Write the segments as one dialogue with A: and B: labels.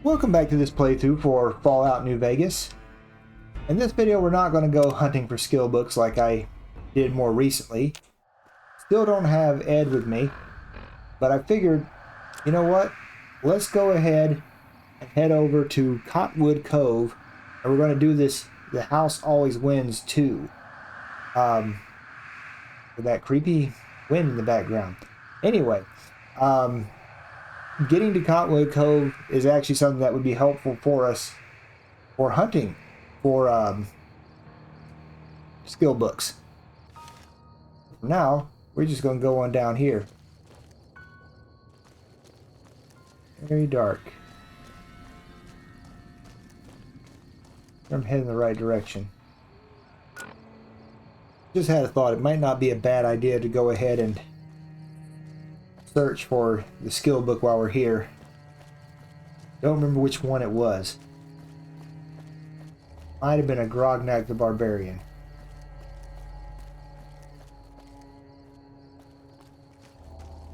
A: Welcome back to this playthrough for Fallout New Vegas. In this video we're not going to go hunting for skill books like I did more recently. Still don't have Ed with me, but I figured, you know what? Let's go ahead and head over to Cottonwood Cove, and we're going to do this The House Always Wins 2. With that creepy wind in the background. Anyway, getting to Cottonwood Cove is actually something that would be helpful for us for hunting for skill books. Now, we're just going to go on down here. Very dark. I'm heading the right direction. Just had a thought, it might not be a bad idea to go ahead and search for the skill book while we're here. Don't remember which one it was. Might have been a Grognak the Barbarian.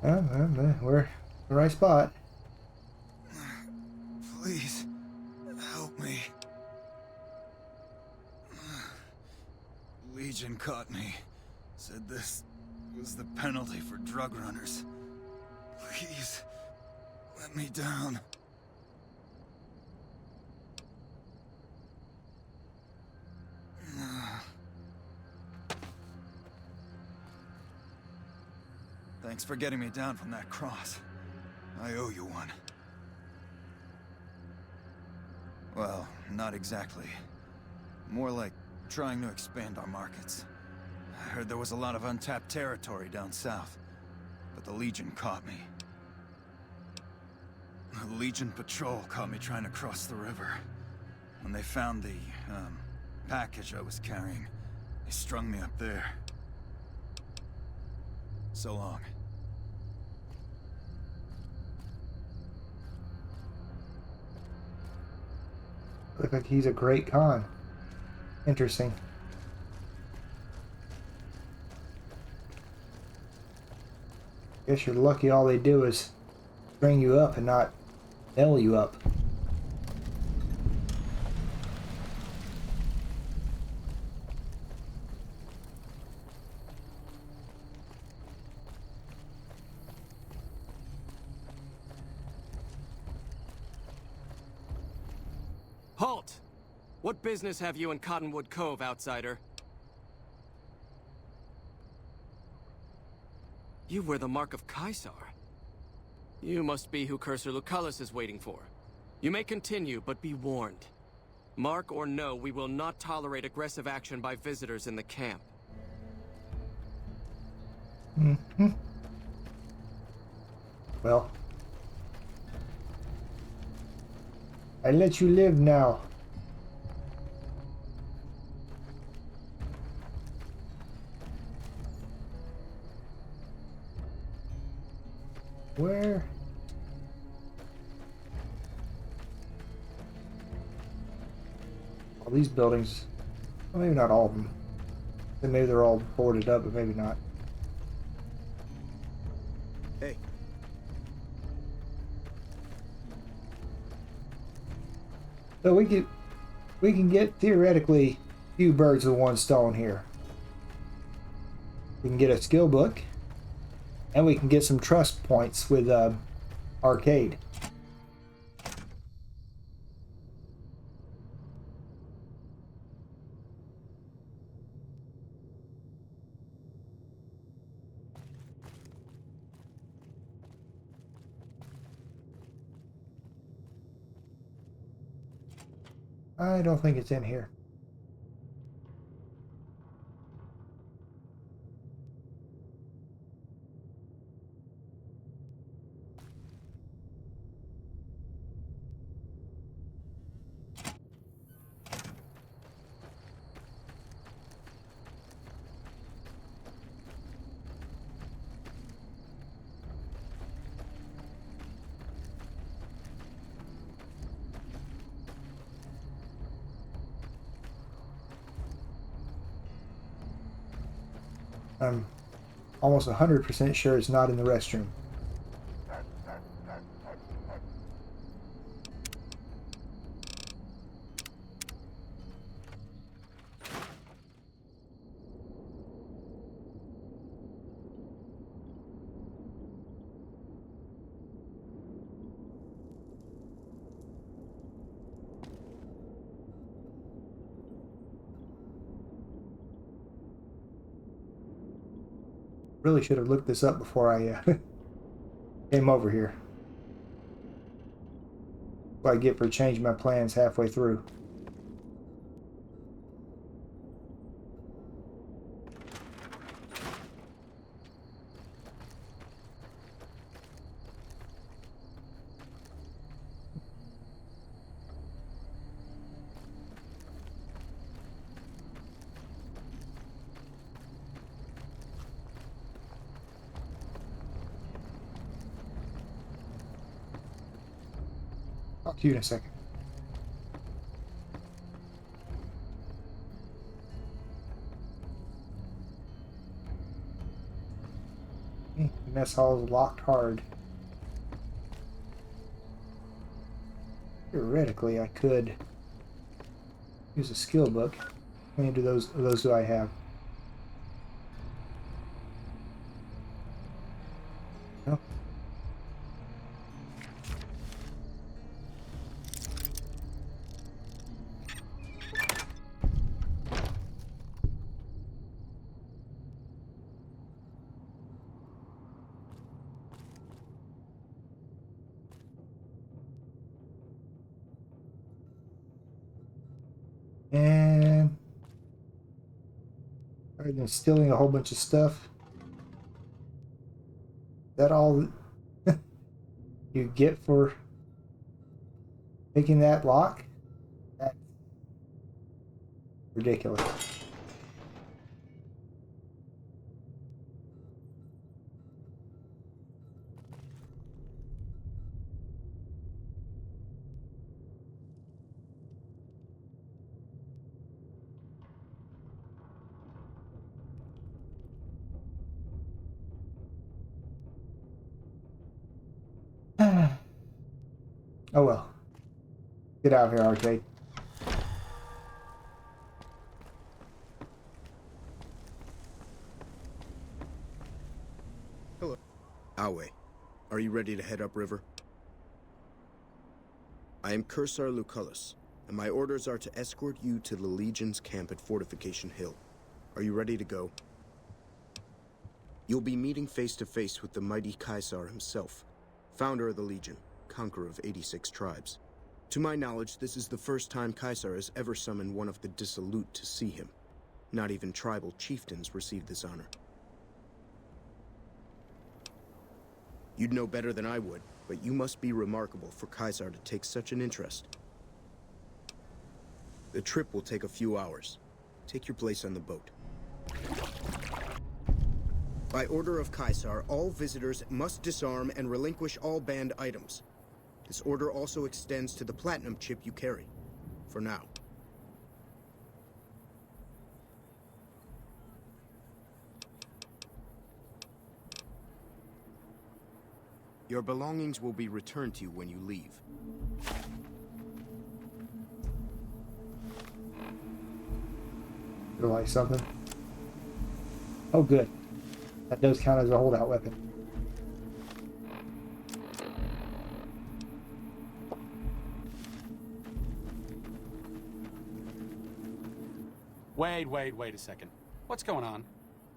A: We're in the right spot.
B: Please, help me. Legion caught me. Said this was the penalty for drug runners. Please, let me down. Thanks for getting me down from that cross. I owe you one. Well, not exactly. More like trying to expand our markets. I heard there was a lot of untapped territory down south, but the Legion caught me. The Legion patrol caught me trying to cross the river. When they found the, package I was carrying, they strung me up there. So long.
A: Look like he's a great con. Interesting. Guess you're lucky all they do is string you up and not nail you up.
C: Halt! What business have you in Cottonwood Cove, outsider? You wear the mark of Caesar. You must be who Cursor Lucullus is waiting for. You may continue, but be warned. Mark or no, we will not tolerate aggressive action by visitors in the camp.
A: Well, I let you live now. Where? All these buildings, well, maybe not all of them. Maybe they're all boarded up, but maybe not.
C: Hey.
A: So we can get theoretically a few birds with one stone here. We can get a skill book, and we can get some trust points with arcade. I don't think it's in here. I'm almost 100% sure it's not in the restroom. Really should have looked this up before I came over here. What I get for changing my plans halfway through. Talk to you in a second. Mess hall is locked hard. Theoretically, I could use a skill book. How many of those do I have? No. And rather than stealing a whole bunch of stuff, is that all you get for picking that lock? That's ridiculous. Oh well. Get out of here, arcade.
D: Hello. Awe, are you ready to head upriver? I am Cursar Lucullus, and my orders are to escort you to the Legion's camp at Fortification Hill. Are you ready to go? You'll be meeting face to face with the mighty Caesar himself, founder of the Legion, conqueror of 86 tribes. To my knowledge, this is the first time Caesar has ever summoned one of the dissolute to see him. Not even tribal chieftains receive this honor. You'd know better than I would, but you must be remarkable for Caesar to take such an interest. The trip will take a few hours. Take your place on the boat. By order of Caesar, all visitors must disarm and relinquish all banned items. This order also extends to the platinum chip you carry. For now. Your belongings will be returned to you when you leave.
A: Like something. Oh, good. That does count as a holdout weapon.
E: Wait a second. What's going on?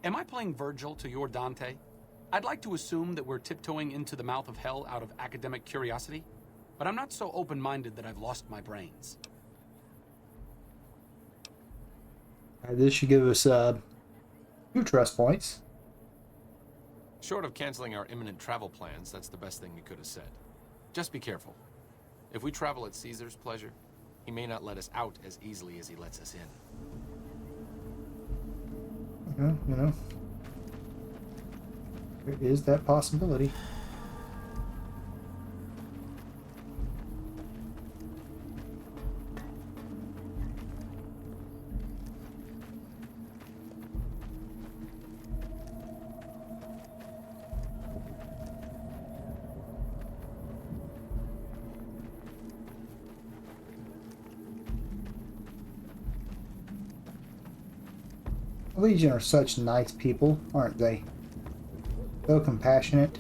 E: Am I playing Virgil to your Dante? I'd like to assume that we're tiptoeing into the mouth of hell out of academic curiosity, but I'm not so open-minded that I've lost my brains.
A: This should give us 2 trust points.
F: Short of canceling our imminent travel plans, that's the best thing you could have said. Just be careful. If we travel at Caesar's pleasure, he may not let us out as easily as he lets us in.
A: You know, there is that possibility. Legion are such nice people, aren't they? So compassionate.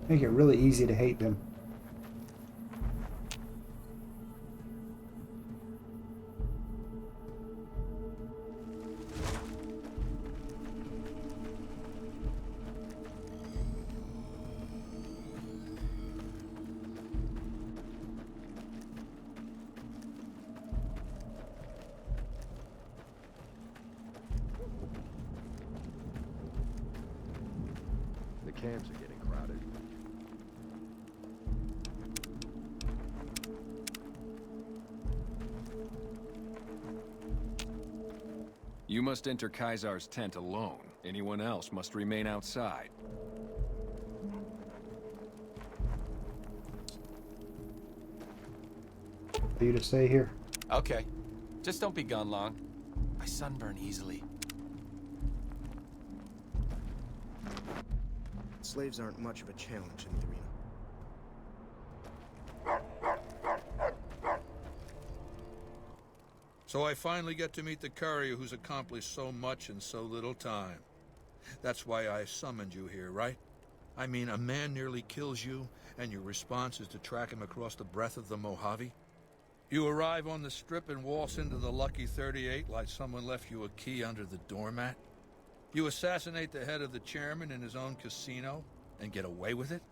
A: Make it really easy to hate them.
G: camps are getting crowded.
H: You must enter Kaisar's tent alone. Anyone else must remain outside.
A: For you to stay here.
F: Okay. Just don't be gone long. I sunburn easily.
D: Slaves aren't much of a challenge in the arena.
I: So I finally get to meet the courier who's accomplished so much in so little time. That's why I summoned you here, right? I mean, a man nearly kills you, and your response is to track him across the breadth of the Mojave? You arrive on the strip and waltz into the Lucky 38 like someone left you a key under the doormat? You assassinate the head of the chairman in his own casino and get away with it?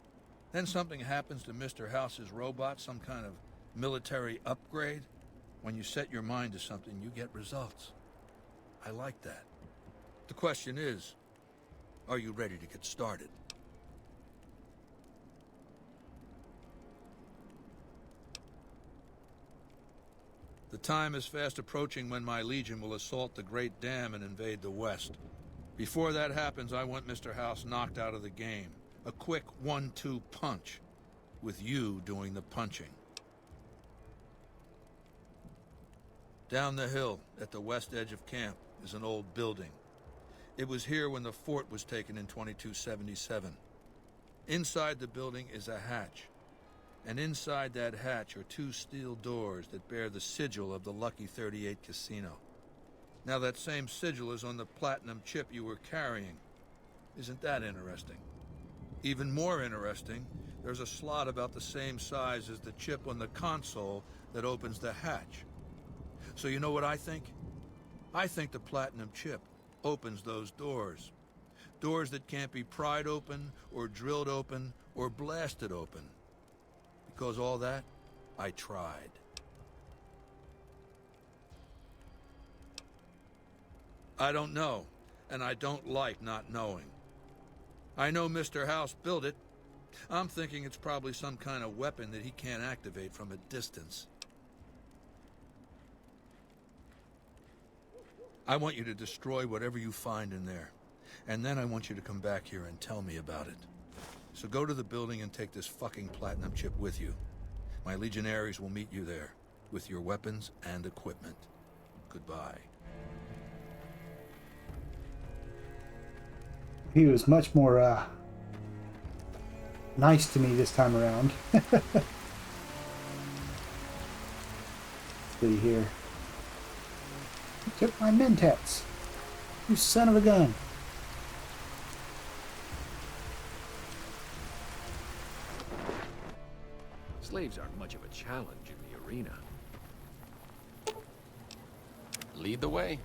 I: Then something happens to Mr. House's robot, some kind of military upgrade? When you set your mind to something, you get results. I like that. The question is, are you ready to get started? The time is fast approaching when my legion will assault the Great Dam and invade the West. Before that happens, I want Mr. House knocked out of the game. A quick 1-2 punch, with you doing the punching. Down the hill, at the west edge of camp, is an old building. It was here when the fort was taken in 2277. Inside the building is a hatch. And inside that hatch are 2 steel doors that bear the sigil of the Lucky 38 casino. Now that same sigil is on the platinum chip you were carrying. Isn't that interesting? Even more interesting, there's a slot about the same size as the chip on the console that opens the hatch. So you know what I think? I think the platinum chip opens those doors. Doors that can't be pried open, or drilled open, or blasted open. Because all that, I tried. I don't know, and I don't like not knowing. I know Mr. House built it. I'm thinking it's probably some kind of weapon that he can't activate from a distance. I want you to destroy whatever you find in there. And then I want you to come back here and tell me about it. So go to the building and take this fucking platinum chip with you. My legionaries will meet you there, with your weapons and equipment. Goodbye.
A: He was much more nice to me this time around. See here. He took my Mentats. You son of a gun.
G: Slaves aren't much of a challenge in the arena.
F: Lead the way.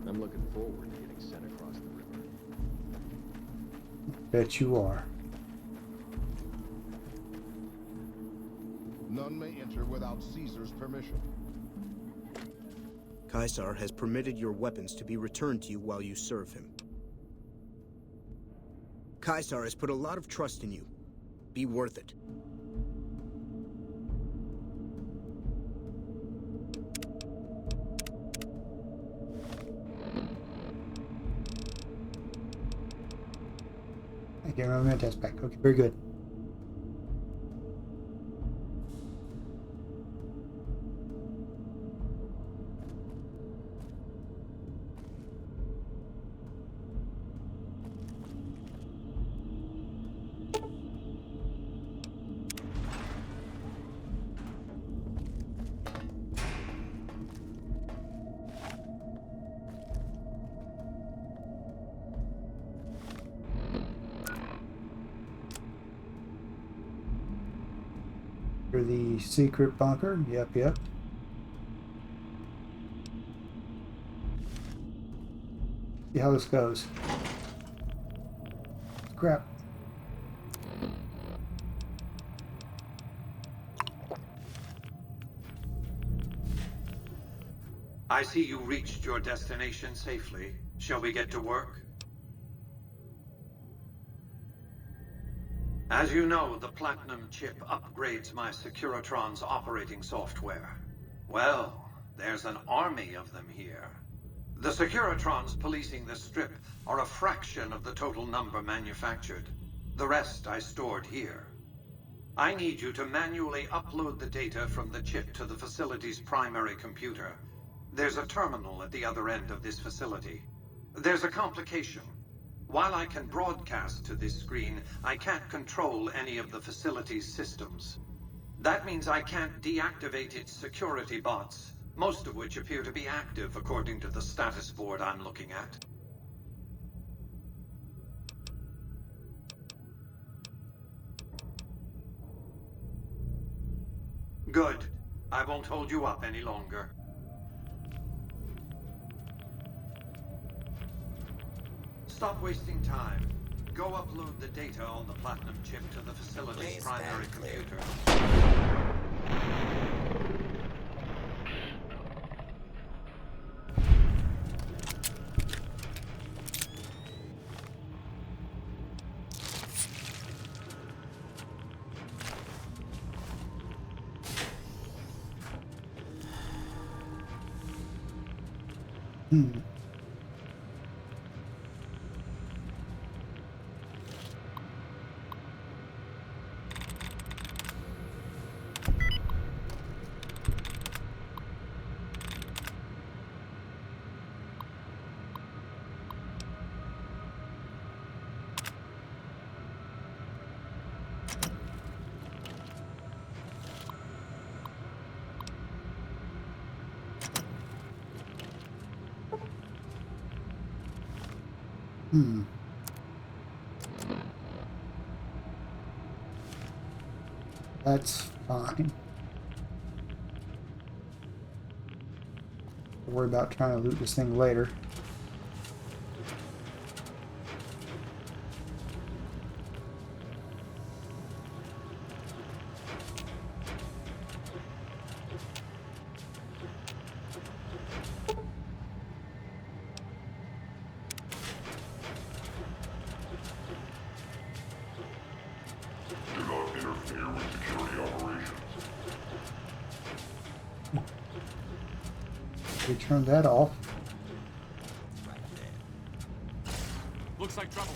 G: I'm looking forward to getting sent across the river.
A: Bet you are.
J: None may enter without Caesar's permission.
D: Caesar has permitted your weapons to be returned to you while you serve him. Caesar has put a lot of trust in you. Be worth it.
A: I get my Mentats back. Okay, very good. You're the secret bunker. Yep, yep. See how this goes. Crap.
K: I see you reached your destination safely. Shall we get to work? As you know, the Platinum chip upgrades my Securitron's operating software. Well, there's an army of them here. The Securitrons policing this strip are a fraction of the total number manufactured. The rest I stored here. I need you to manually upload the data from the chip to the facility's primary computer. There's a terminal at the other end of this facility. There's a complication. While I can broadcast to this screen, I can't control any of the facility's systems. That means I can't deactivate its security bots, most of which appear to be active according to the status board I'm looking at. Good. I won't hold you up any longer. Stop wasting time. Go upload the data on the Platinum chip to the facility's primary computer.
A: That's fine. Don't worry about trying to loot this thing later. We turn that off.
E: Looks like trouble.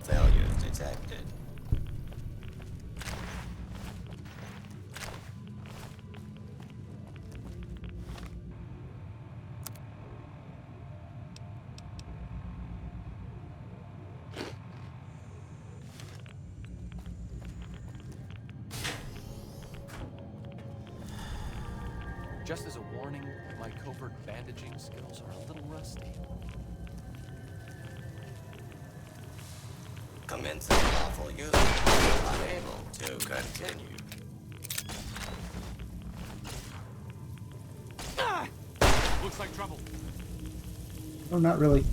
L: Failure detected.
F: Just as a warning, my covert bandaging skills are a little rusty.
L: Commencing lawful use. Unable to continue.
E: Looks like trouble.
A: No, not really.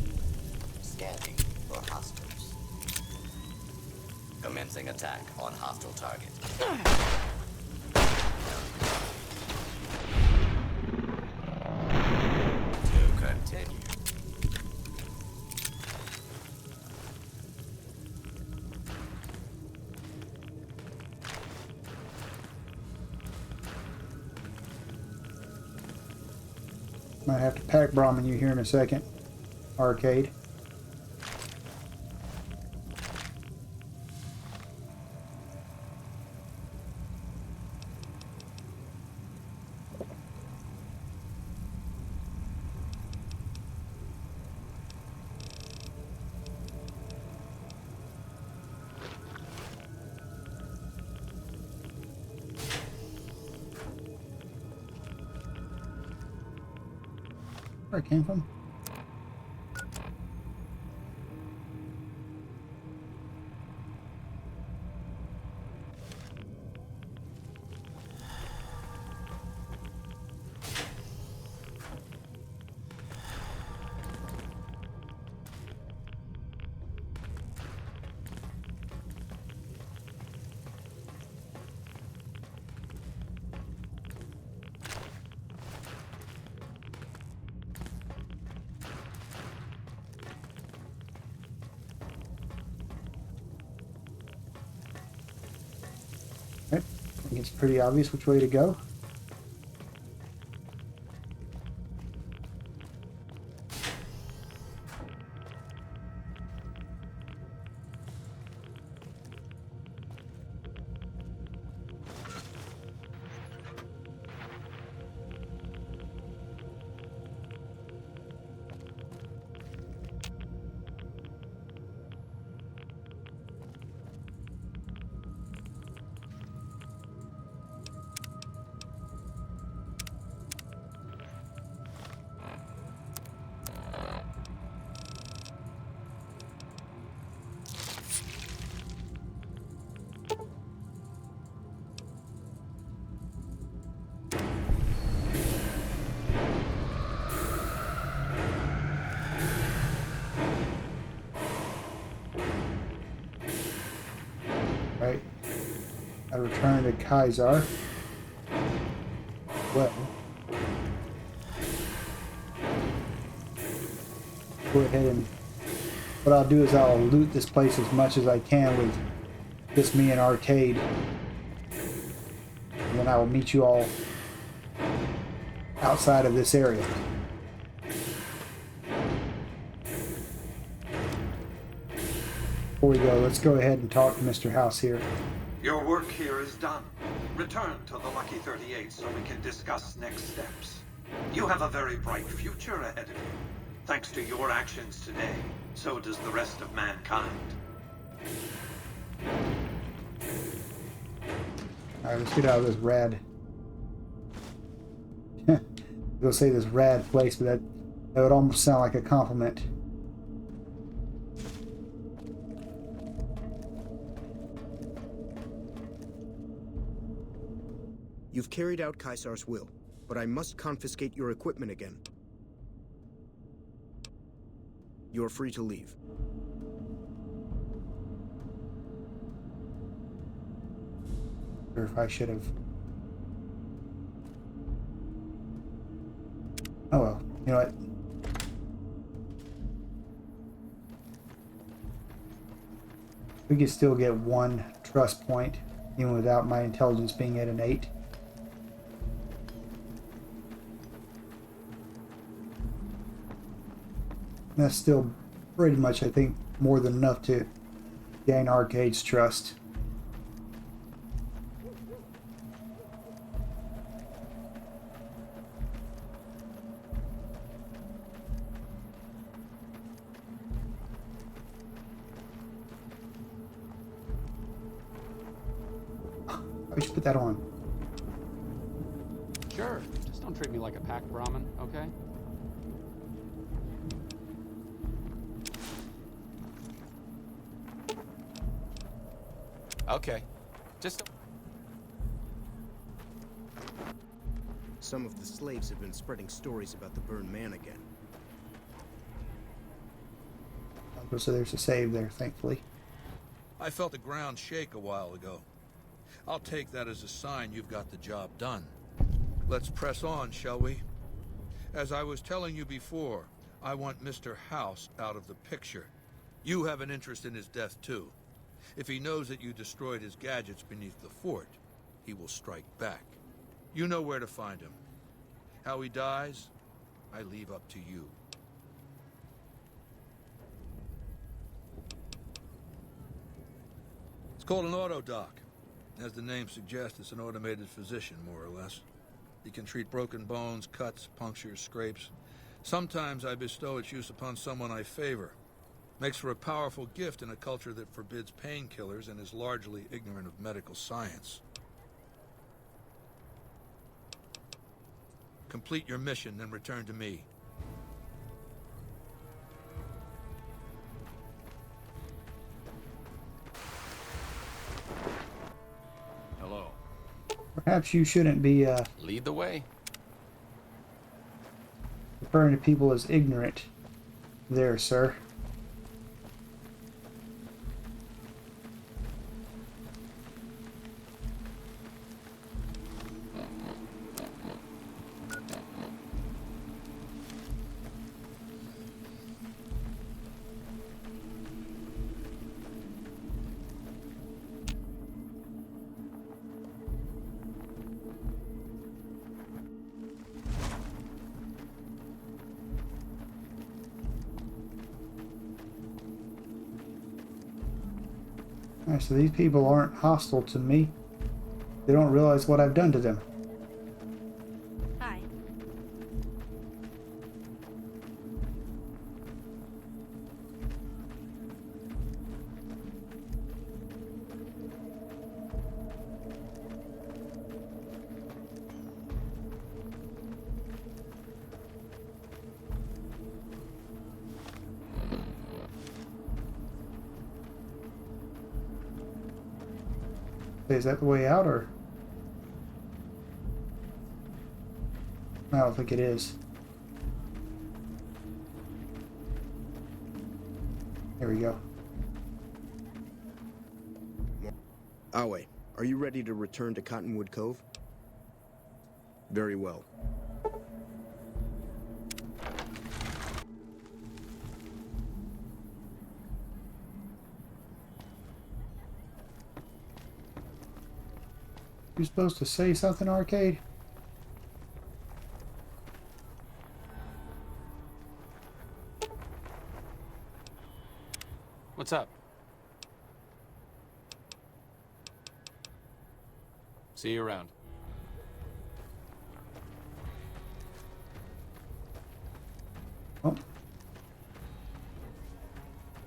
L: Scanning for hostiles. Commencing attack on hostile target. To continue.
A: Might have to pack Brahmin you here in a second. Arcade. Where I came from? I think it's pretty obvious which way to go. Right. I return to Kaisar. Well, go ahead and what I'll do is I'll loot this place as much as I can with just me and Arcade. And then I will meet you all outside of this area. Before we go, let's go ahead and talk to Mr. House here.
K: Your work here is done. Return to the Lucky 38 so we can discuss next steps. You have a very bright future ahead of you. Thanks to your actions today, so does the rest of mankind.
A: Alright, let's get out of this rad. I was gonna say this rad place, but that would almost sound like a compliment.
D: You've carried out Kaisar's will, but I must confiscate your equipment again. You're free to leave.
A: Or if I should have. Oh well, you know what? We could still get 1 trust point, even without my intelligence being at an 8. That's still pretty much, I think, more than enough to gain Arcade's trust. I should put that on.
E: Sure. Just don't treat me like a packed Brahmin, okay? Okay. Just...
D: Some of the slaves have been spreading stories about the burned man again.
A: So there's a save there, thankfully.
I: I felt the ground shake a while ago. I'll take that as a sign you've got the job done. Let's press on, shall we? As I was telling you before, I want Mr. House out of the picture. You have an interest in his death, too. If he knows that you destroyed his gadgets beneath the fort, he will strike back. You know where to find him. How he dies, I leave up to you. It's called an autodoc. As the name suggests, it's an automated physician, more or less. He can treat broken bones, cuts, punctures, scrapes. Sometimes I bestow its use upon someone I favor. Makes for a powerful gift in a culture that forbids painkillers and is largely ignorant of medical science. Complete your mission, then return to me.
F: Hello.
A: Perhaps you shouldn't be
F: Lead the way.
A: referring to people as ignorant there, sir. Alright, so these people aren't hostile to me. They don't realize what I've done to them.
M: Hi.
A: Is that the way out, or? I don't think it is. There we go.
D: Awe, are you ready to return to Cottonwood Cove? Very well.
A: You're supposed to say something, Arcade?
E: What's up? See you around.
A: Oh.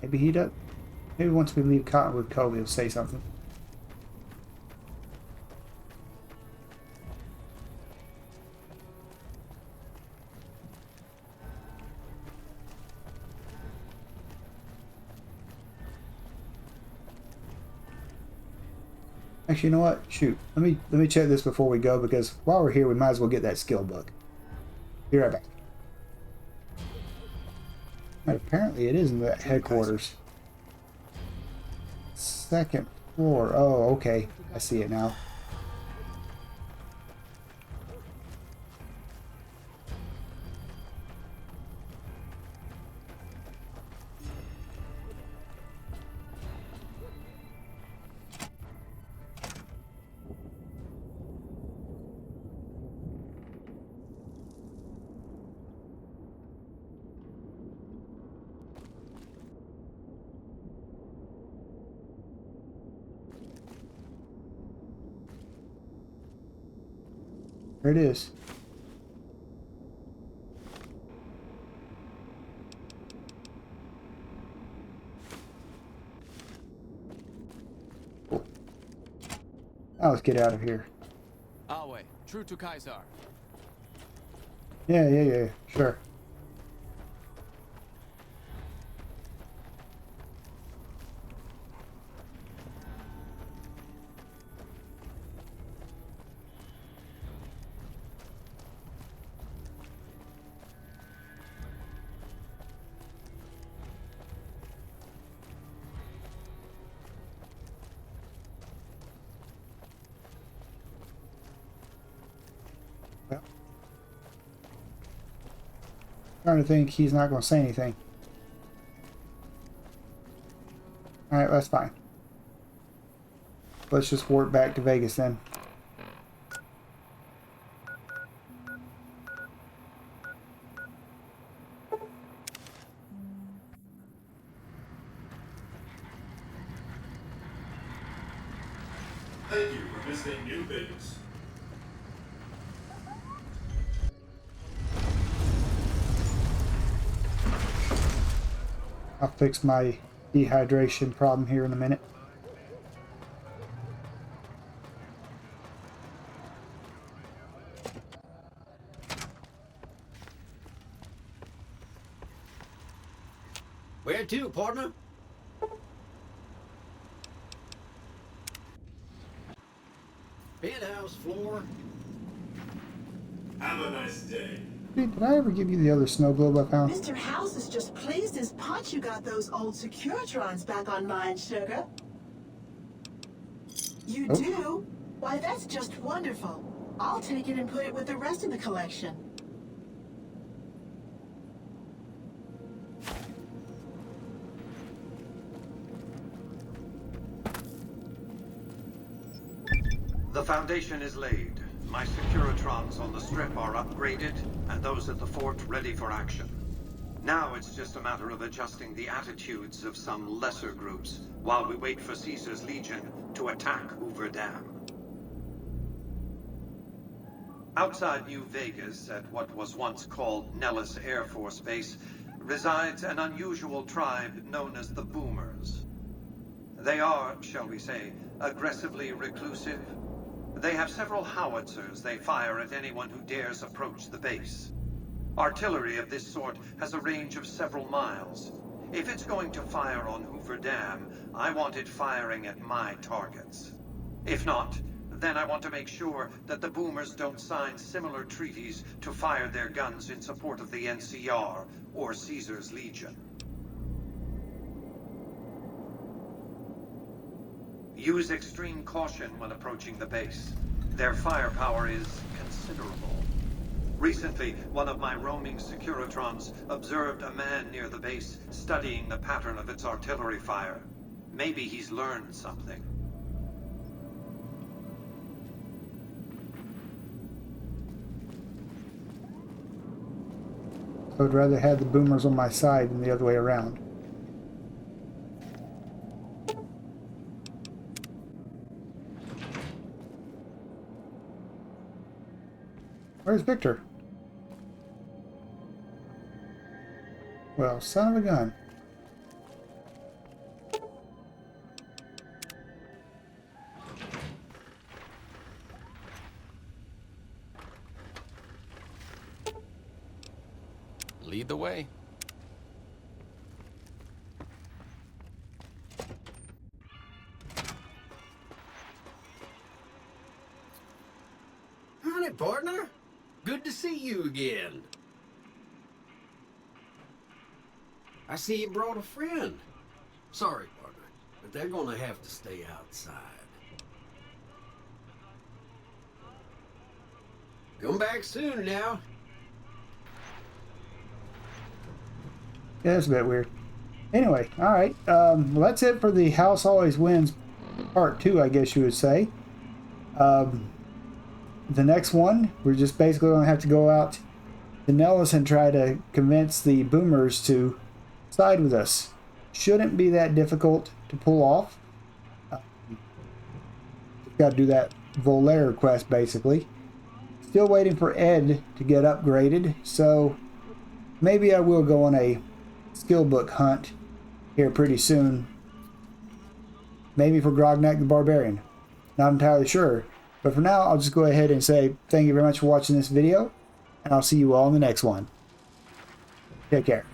A: Maybe he does. Maybe once we leave Cottonwood Cove, he'll say something. Actually, you know what? Shoot. Let me check this before we go, because while we're here, we might as well get that skill book. Be right back. Right, apparently it is in the headquarters. Second floor. Oh, okay. I see it now. There it is. Cool. Now let's get out of here.
C: Awe, true to Kaiser.
A: Yeah, sure. Trying to think he's not going to say anything. Alright, that's fine. Let's just warp back to Vegas then.
N: Thank you for visiting New Vegas.
A: I'll fix my dehydration problem here in a minute.
L: Where to, partner? Penthouse floor.
N: Have a nice day.
A: Dude, did I ever give you the other snow globe I found?
O: Mr. House is just pleased as punch you got those old Securitrons back online, sugar. You do? Why, that's just wonderful. I'll take it and put it with the rest of the collection.
K: The foundation is laid. My Securitrons on the Strip are upgraded, and those at the fort ready for action. Now it's just a matter of adjusting the attitudes of some lesser groups while we wait for Caesar's Legion to attack Hoover Dam. Outside New Vegas, at what was once called Nellis Air Force Base, resides an unusual tribe known as the Boomers. They are, shall we say, aggressively reclusive. They have several howitzers they fire at anyone who dares approach the base. Artillery of this sort has a range of several miles. If it's going to fire on Hoover Dam, I want it firing at my targets. If not, then I want to make sure that the Boomers don't sign similar treaties to fire their guns in support of the NCR or Caesar's Legion. Use extreme caution when approaching the base. Their firepower is considerable. Recently, one of my roaming Securitrons observed a man near the base studying the pattern of its artillery fire. Maybe he's learned something.
A: I would rather have the Boomers on my side than the other way around. Where's Victor? Well, son of a gun.
F: Lead the way.
P: Howdy, partner. Good to see you again. I see you brought a friend. Sorry, partner, but they're gonna have to stay outside. Come back soon now.
A: Yeah, that's a bit weird. Anyway, alright. Well, that's it for the House Always Wins Part 2, I guess you would say. The next one, we're just basically going to have to go out to Nellis and try to convince the Boomers to side with us. Shouldn't be that difficult to pull off. Got to do that Volaire quest, basically. Still waiting for Ed to get upgraded, so maybe I will go on a skill book hunt here pretty soon. Maybe for Grognak the Barbarian. Not entirely sure. But for now, I'll just go ahead and say thank you very much for watching this video, and I'll see you all in the next one. Take care.